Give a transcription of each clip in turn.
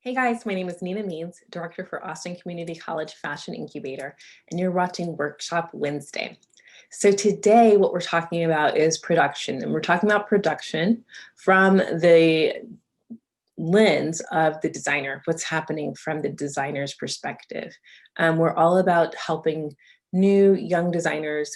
Hey guys, my name is Nina Means, Director for Austin Community College Fashion Incubator, and you're watching Workshop Wednesday. So today what we're talking about is production, and we're talking about production from the lens of the designer, what's happening from the designer's perspective. We're all about helping new young designers,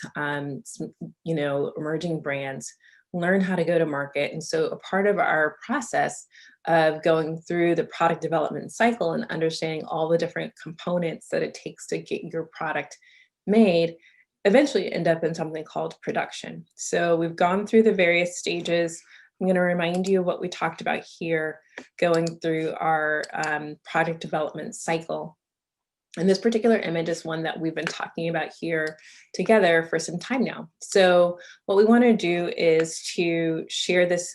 emerging brands learn how to go to market. And so a part of our process of going through the product development cycle and understanding all the different components that it takes to get your product made eventually end up in something called production. So we've gone through the various stages. I'm going to remind you of what we talked about here going through our product development cycle. And this particular image is one that we've been talking about here together for some time now. So what we want to do is to share this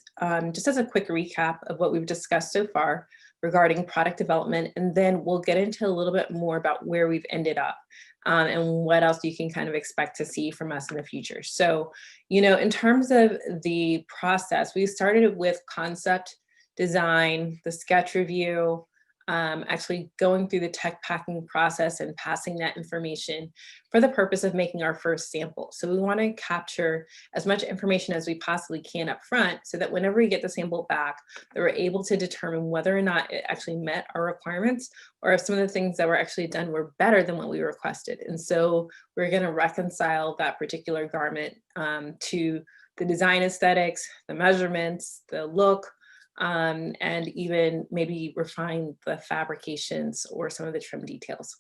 just as a quick recap of what we've discussed so far regarding product development, and then we'll get into a little bit more about where we've ended up and what else you can kind of expect to see from us in the future. So, in terms of the process, we started with concept design, the sketch review, actually going through the tech packing process and passing that information for the purpose of making our first sample. So we want to capture as much information as we possibly can up front so that whenever we get the sample back, that we're able to determine whether or not it actually met our requirements or if some of the things that were actually done were better than what we requested. And so we're going to reconcile that particular garment to the design aesthetics, the measurements, the look, and even maybe refine the fabrications or some of the trim details.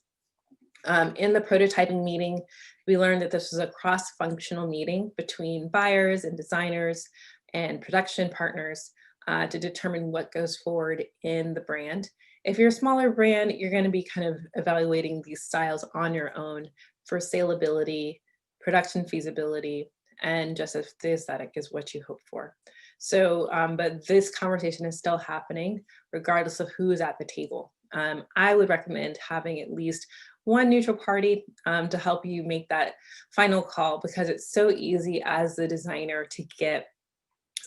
In the prototyping meeting, we learned that this was a cross-functional meeting between buyers and designers and production partners to determine what goes forward in the brand. If you're a smaller brand, you're going to be kind of evaluating these styles on your own for salability, production feasibility, and just if the aesthetic is what you hope for. So, but this conversation is still happening regardless of who is at the table. I would recommend having at least one neutral party to help you make that final call, because it's so easy as the designer to get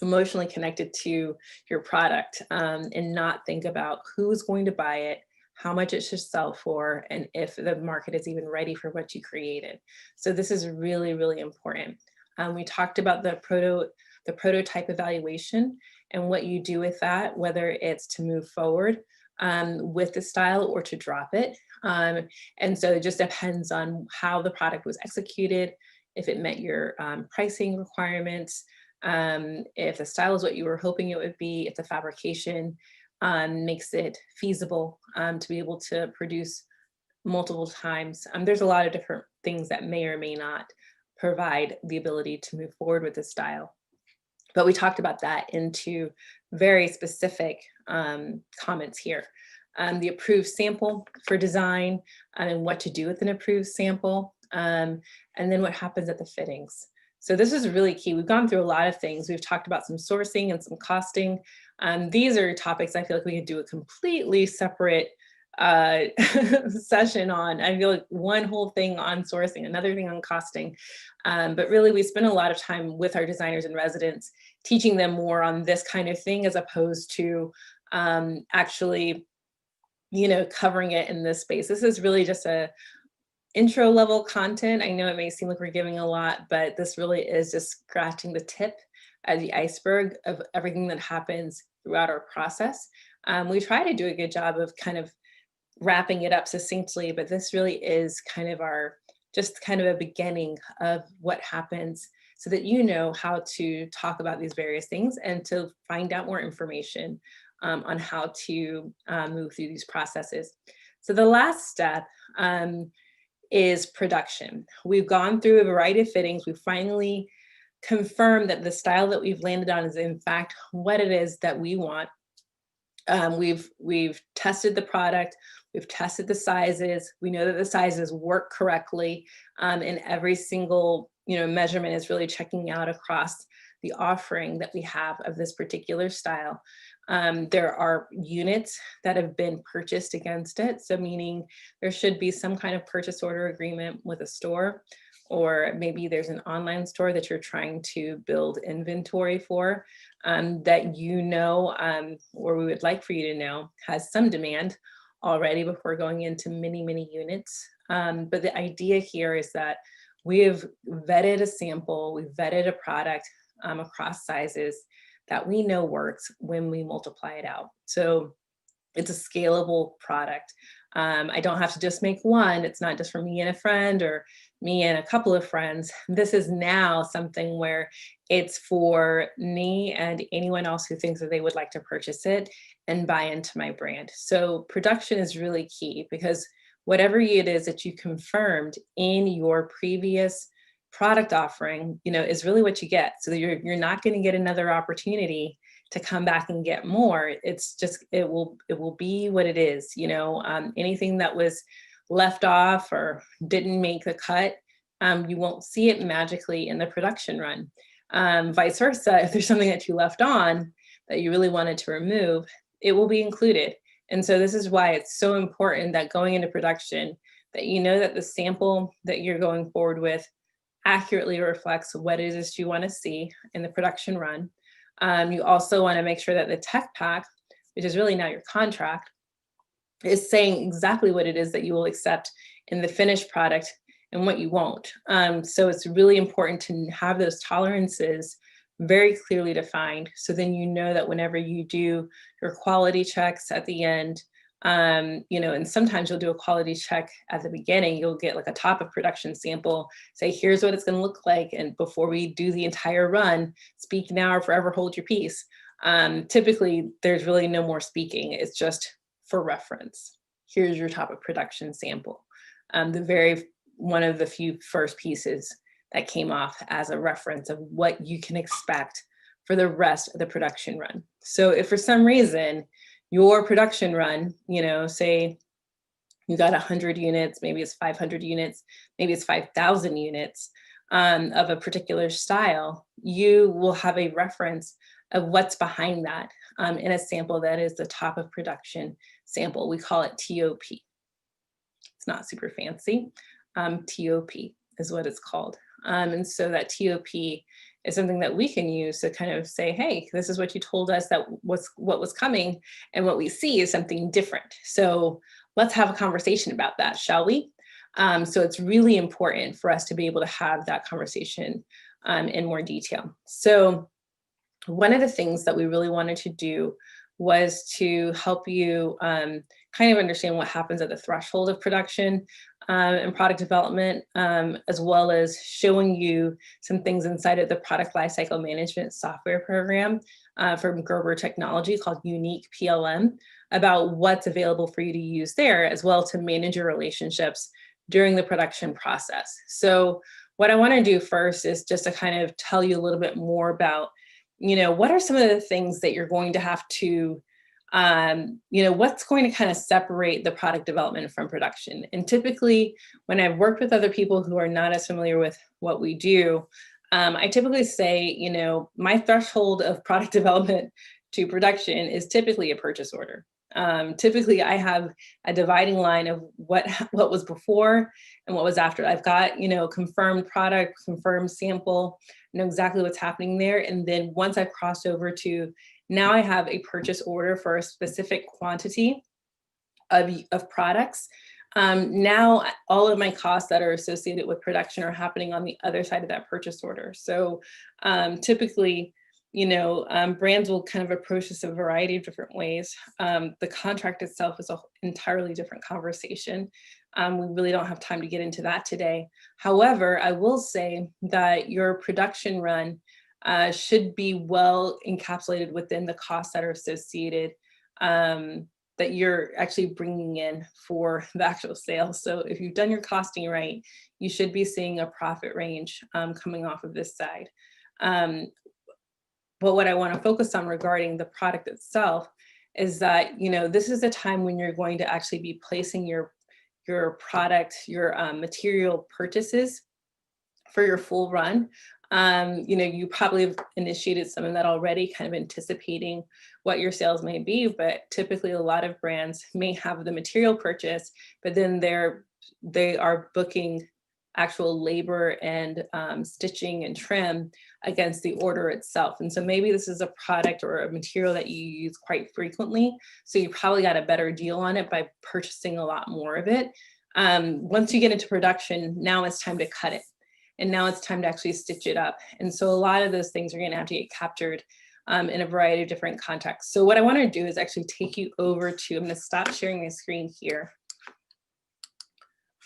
emotionally connected to your product and not think about who's going to buy it, how much it should sell for, and if the market is even ready for what you created. So this is really, really important. We talked about the prototype evaluation and what you do with that, whether it's to move forward with the style or to drop it. And so it just depends on how the product was executed, if it met your pricing requirements, if the style is what you were hoping it would be, if the fabrication makes it feasible to be able to produce multiple times. There's a lot of different things that may or may not provide the ability to move forward with the style. But we talked about that into very specific comments here. The approved sample for design and what to do with an approved sample, and then what happens at the fittings. So this is really key. We've gone through a lot of things. We've talked about some sourcing and some costing. These are topics I feel like we could do a completely separate session on. I feel like one whole thing on sourcing, another thing on costing. But really we spend a lot of time with our designers and residents teaching them more on this kind of thing as opposed to actually, covering it in this space. This is really just a intro level content. I know it may seem like we're giving a lot, but this really is just scratching the tip of the iceberg of everything that happens throughout our process. We try to do a good job of kind of wrapping it up succinctly, but this really is kind of just kind of a beginning of what happens so that you know how to talk about these various things and to find out more information on how to move through these processes. So the last step is production. We've gone through a variety of fittings. We finally confirmed that the style that we've landed on is in fact what it is that we want. We've tested the product, we've tested the sizes. We know that the sizes work correctly, and every single measurement is really checking out across the offering that we have of this particular style. There are units that have been purchased against it, so meaning there should be some kind of purchase order agreement with a store or maybe there's an online store that you're trying to build inventory for, that or we would like for you to know has some demand already before going into many, many units. But the idea here is that we have vetted a sample, we've vetted a product across sizes that we know works when we multiply it out. So it's a scalable product. I don't have to just make one. It's not just for me and a friend or me and a couple of friends. This is now something where it's for me and anyone else who thinks that they would like to purchase it and buy into my brand. So production is really key, because whatever it is that you confirmed in your previous product offering, is really what you get. So you're not going to get another opportunity to come back and get more. It's just, it will be what it is. Anything that was left off or didn't make the cut, you won't see it magically in the production run. Vice versa, if there's something that you left on that you really wanted to remove, it will be included. And so this is why it's so important that going into production, that you know that the sample that you're going forward with accurately reflects what it is you want to see in the production run. You also want to make sure that the tech pack, which is really now your contract, is saying exactly what it is that you will accept in the finished product and what you won't. So it's really important to have those tolerances very clearly defined. So then you know that whenever you do your quality checks at the end, and sometimes you'll do a quality check at the beginning, you'll get like a top of production sample, say, here's what it's going to look like. And before we do the entire run, speak now or forever hold your peace. Typically, there's really no more speaking. It's just for reference. Here's your top of production sample. One of the few first pieces that came off as a reference of what you can expect for the rest of the production run. So if for some reason your production run, say you got 100 units, maybe it's 500 units, maybe it's 5,000 units of a particular style, you will have a reference of what's behind that in a sample that is the top of production sample. We call it TOP. It's not super fancy. TOP is what it's called. And so that TOP is something that we can use to kind of say, hey, this is what you told us that was what was coming, and what we see is something different. So let's have a conversation about that, shall we? So it's really important for us to be able to have that conversation in more detail. So one of the things that we really wanted to do was to help you kind of understand what happens at the threshold of production and product development, as well as showing you some things inside of the product lifecycle management software program from Gerber Technology called Unique PLM, about what's available for you to use there, as well to manage your relationships during the production process. So what I want to do first is just to kind of tell you a little bit more about, what are some of the things that you're going to have to, what's going to kind of separate the product development from production. And typically, when I've worked with other people who are not as familiar with what we do, I typically say, my threshold of product development to production is typically a purchase order. Typically, I have a dividing line of what was before and what was after. I've got, confirmed product, confirmed sample, know exactly what's happening there. And then once I've crossed over to now I have a purchase order for a specific quantity of products. Now all of my costs that are associated with production are happening on the other side of that purchase order. So typically, brands will kind of approach this a variety of different ways. The contract itself is an entirely different conversation. We really don't have time to get into that today. However, I will say that your production run should be well encapsulated within the costs that are associated that you're actually bringing in for the actual sale. So if you've done your costing right, you should be seeing a profit range coming off of this side. But what I want to focus on regarding the product itself is that, this is a time when you're going to actually be placing your product, your material purchases for your full run. You probably have initiated some of that already, kind of anticipating what your sales may be, but typically a lot of brands may have the material purchase, but then they are booking actual labor and stitching and trim against the order itself. And so maybe this is a product or a material that you use quite frequently, so you probably got a better deal on it by purchasing a lot more of it. Once you get into production, now it's time to cut it. And now it's time to actually stitch it up. And so a lot of those things are going to have to get captured in a variety of different contexts. So what I want to do is actually take you over to, I'm going to stop sharing my screen here.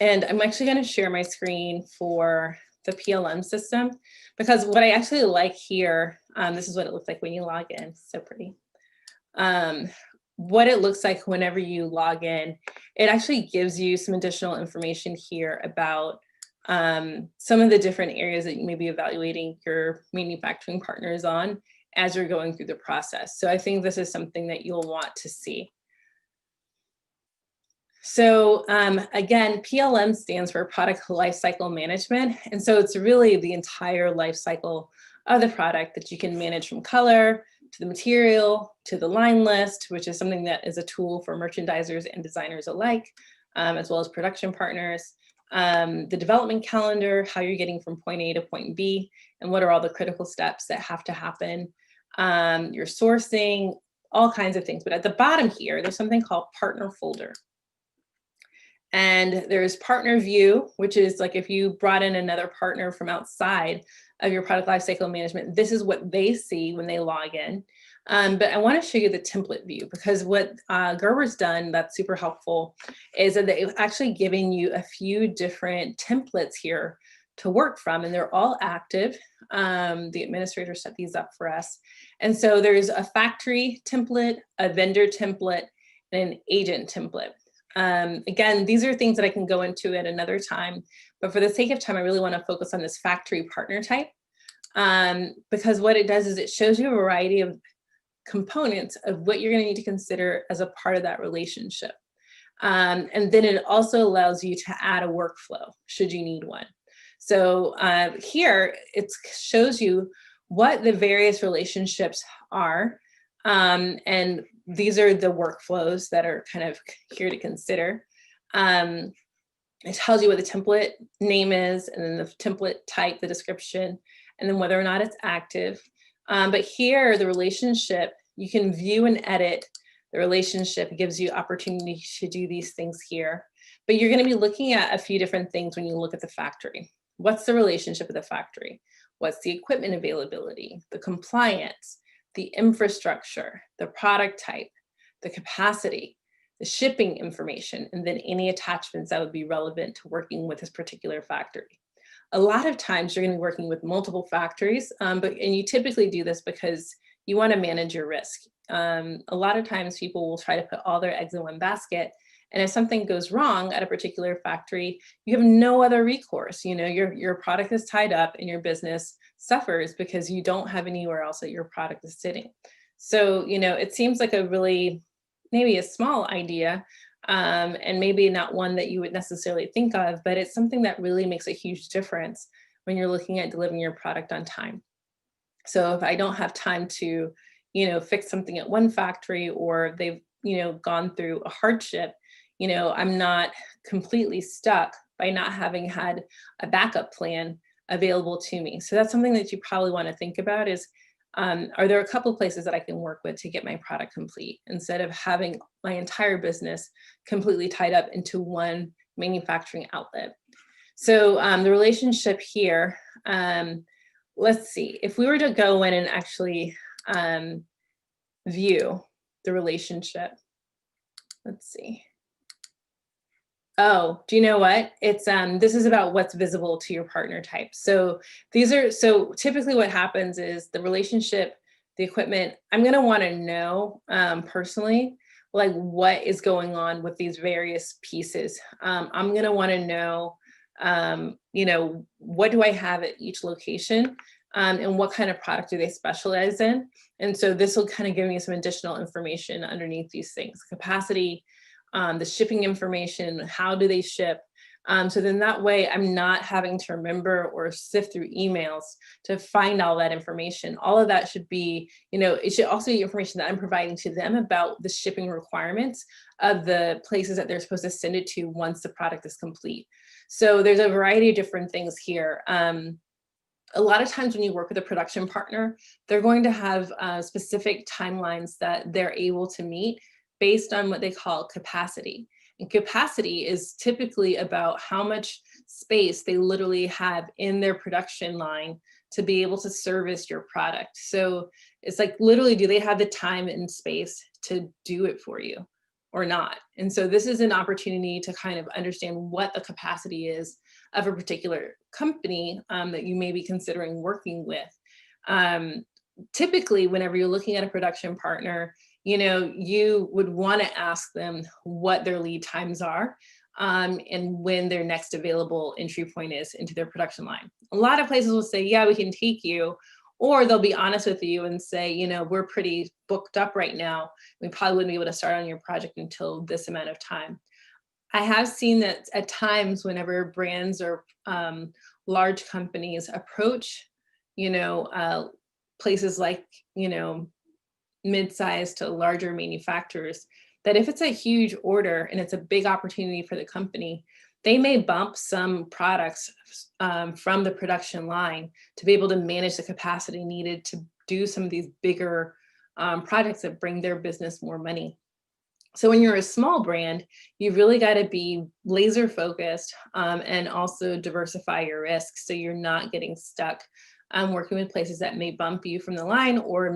And I'm actually going to share my screen for the PLM system, because what I actually like here, this is what it looks like when you log in. So pretty. What it looks like whenever you log in, it actually gives you some additional information here about some of the different areas that you may be evaluating your manufacturing partners on as you're going through the process. So I think this is something that you'll want to see. So again, PLM stands for Product Lifecycle Management. And so it's really the entire life cycle of the product that you can manage, from color to the material to the line list, which is something that is a tool for merchandisers and designers alike, as well as production partners. The development calendar, how you're getting from point A to point B, and what are all the critical steps that have to happen. Your sourcing, all kinds of things. But at the bottom here, there's something called Partner Folder. And there's Partner View, which is like if you brought in another partner from outside of your product lifecycle management, this is what they see when they log in. But I want to show you the template view, because what Gerber's done that's super helpful is that they've actually given you a few different templates here to work from, and they're all active. The administrator set these up for us. And so there's a factory template, a vendor template, and an agent template. Again, these are things that I can go into at another time, but for the sake of time, I really want to focus on this factory partner type, because what it does is it shows you a variety of components of what you're going to need to consider as a part of that relationship. And then it also allows you to add a workflow should you need one. So here it shows you what the various relationships are, and these are the workflows that are kind of here to consider. It tells you what the template name is, and then the template type, the description, and then whether or not it's active. But here, the relationship, you can view and edit the relationship. It gives you opportunity to do these things here. But you're going to be looking at a few different things when you look at the factory. What's the relationship of the factory? What's the equipment availability, the compliance, the infrastructure, the product type, the capacity, the shipping information, and then any attachments that would be relevant to working with this particular factory. A lot of times you're going to be working with multiple factories, and you typically do this because you want to manage your risk. A lot of times people will try to put all their eggs in one basket, and if something goes wrong at a particular factory, you have no other recourse. You know, your product is tied up and your business suffers because you don't have anywhere else that your product is sitting. So, you know, it seems like a really, maybe a small idea, and maybe not one that you would necessarily think of, but it's something that really makes a huge difference when you're looking at delivering your product on time. So if I don't have time to, you know, fix something at one factory, or they've, you know, gone through a hardship, you know, I'm not completely stuck by not having had a backup plan available to me. So that's something that you probably want to think about is, are there a couple of places that I can work with to get my product complete, instead of having my entire business completely tied up into one manufacturing outlet? So the relationship here, let's see, if we were to go in and actually view the relationship, let's see. Oh, do you know what? It's this is about what's visible to your partner type. So these are, so typically what happens is the relationship, the equipment, I'm going to want to know personally, like what is going on with these various pieces. I'm going to want to know, you know, what do I have at each location? And what kind of product do they specialize in? And so this will kind of give me some additional information underneath these things: capacity, the shipping information, how do they ship? So then that way I'm not having to remember or sift through emails to find all that information. All of that should be, you know, it should also be information that I'm providing to them about the shipping requirements of the places that they're supposed to send it to once the product is complete. So there's a variety of different things here. A lot of times when you work with a production partner, they're going to have specific timelines that they're able to meet based on what they call capacity. And capacity is typically about how much space they literally have in their production line to be able to service your product. So it's like literally, do they have the time and space to do it for you or not? And so this is an opportunity to kind of understand what the capacity is of a particular company that you may be considering working with. Typically, whenever you're looking at a production partner, you would want to ask them what their lead times are and when their next available entry point is into their production line. A lot of places will say, yeah, we can take you, or they'll be honest with you and say, we're pretty booked up right now. We probably wouldn't be able to start on your project until this amount of time. I have seen that at times whenever brands or large companies approach, places like, mid-sized to larger manufacturers, that if it's a huge order and it's a big opportunity for the company, they may bump some products from the production line to be able to manage the capacity needed to do some of these bigger projects that bring their business more money. So when you're a small brand, you've really got to be laser focused and also diversify your risks so you're not getting stuck working with places that may bump you from the line or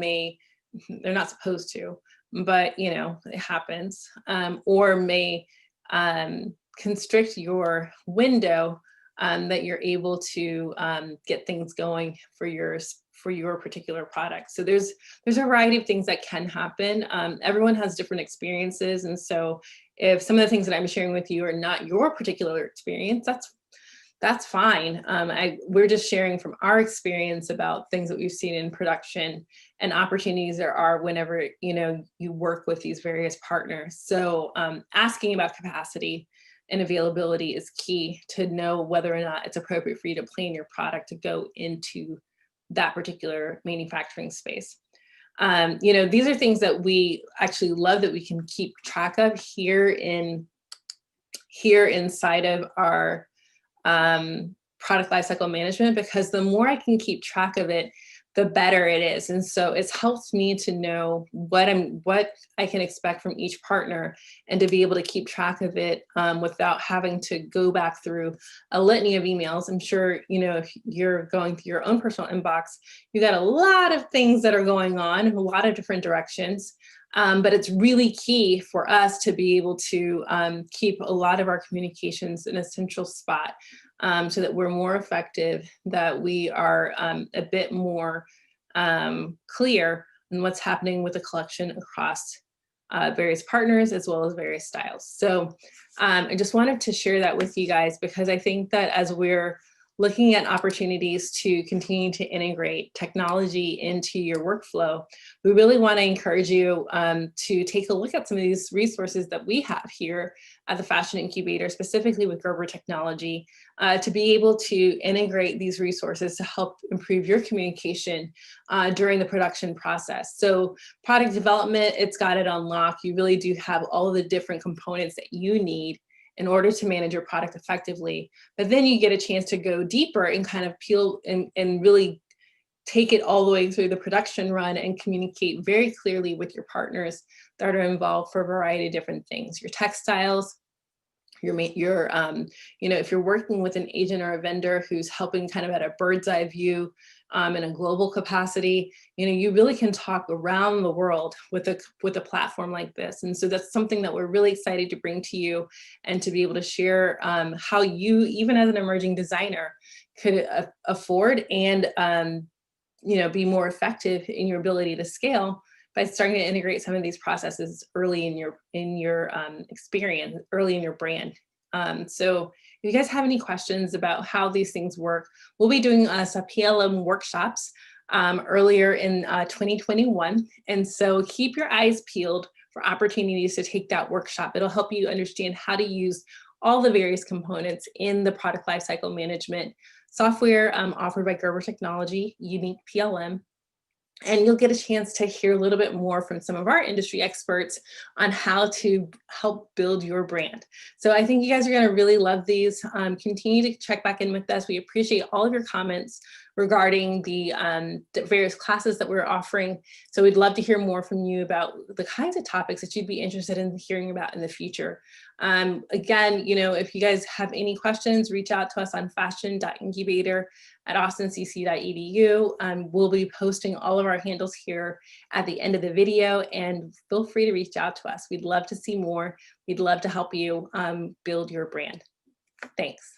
they're not supposed to, but it happens, or may constrict your window that you're able to get things going for your particular product. So there's a variety of things that can happen. Everyone has different experiences, and so if some of the things that I'm sharing with you are not your particular experience, that's fine. We're just sharing from our experience about things that we've seen in production and opportunities there are whenever you work with these various partners. So asking about capacity and availability is key to know whether or not it's appropriate for you to plan your product to go into that particular manufacturing space. These are things that we actually love that we can keep track of here inside of our product lifecycle management, because the more I can keep track of it, the better it is. And so it's helped me to know what I can expect from each partner and to be able to keep track of it without having to go back through a litany of emails. I'm sure, if you're going through your own personal inbox, you got a lot of things that are going on in a lot of different directions. But it's really key for us to be able to keep a lot of our communications in a central spot so that we're more effective, that we are a bit more clear on what's happening with the collection across various partners as well as various styles. So I just wanted to share that with you guys, because I think that as we're looking at opportunities to continue to integrate technology into your workflow, we really want to encourage you to take a look at some of these resources that we have here at the Fashion Incubator, specifically with Gerber Technology, to be able to integrate these resources to help improve your communication during the production process. So product development, it's got it on lock. You really do have all of the different components that you need in order to manage your product effectively. But then you get a chance to go deeper and kind of peel and really take it all the way through the production run and communicate very clearly with your partners that are involved for a variety of different things. Your textiles, if you're working with an agent or a vendor who's helping kind of at a bird's eye view in a global capacity, you really can talk around the world with a platform like this. And so that's something that we're really excited to bring to you and to be able to share how you, even as an emerging designer, could afford and be more effective in your ability to scale by starting to integrate some of these processes early in your experience, early in your brand. So if you guys have any questions about how these things work, we'll be doing some PLM workshops earlier in 2021. And so keep your eyes peeled for opportunities to take that workshop. It'll help you understand how to use all the various components in the product lifecycle management software offered by Gerber Technology, unique PLM. And you'll get a chance to hear a little bit more from some of our industry experts on how to help build your brand. So I think you guys are going to really love these. Continue to check back in with us. We appreciate all of your comments regarding the various classes that we're offering. So we'd love to hear more from you about the kinds of topics that you'd be interested in hearing about in the future. Again, you know, if you guys have any questions, reach out to us on fashion.incubator@austincc.edu. We'll be posting all of our handles here at the end of the video, and feel free to reach out to us. We'd love to see more. We'd love to help you build your brand. Thanks.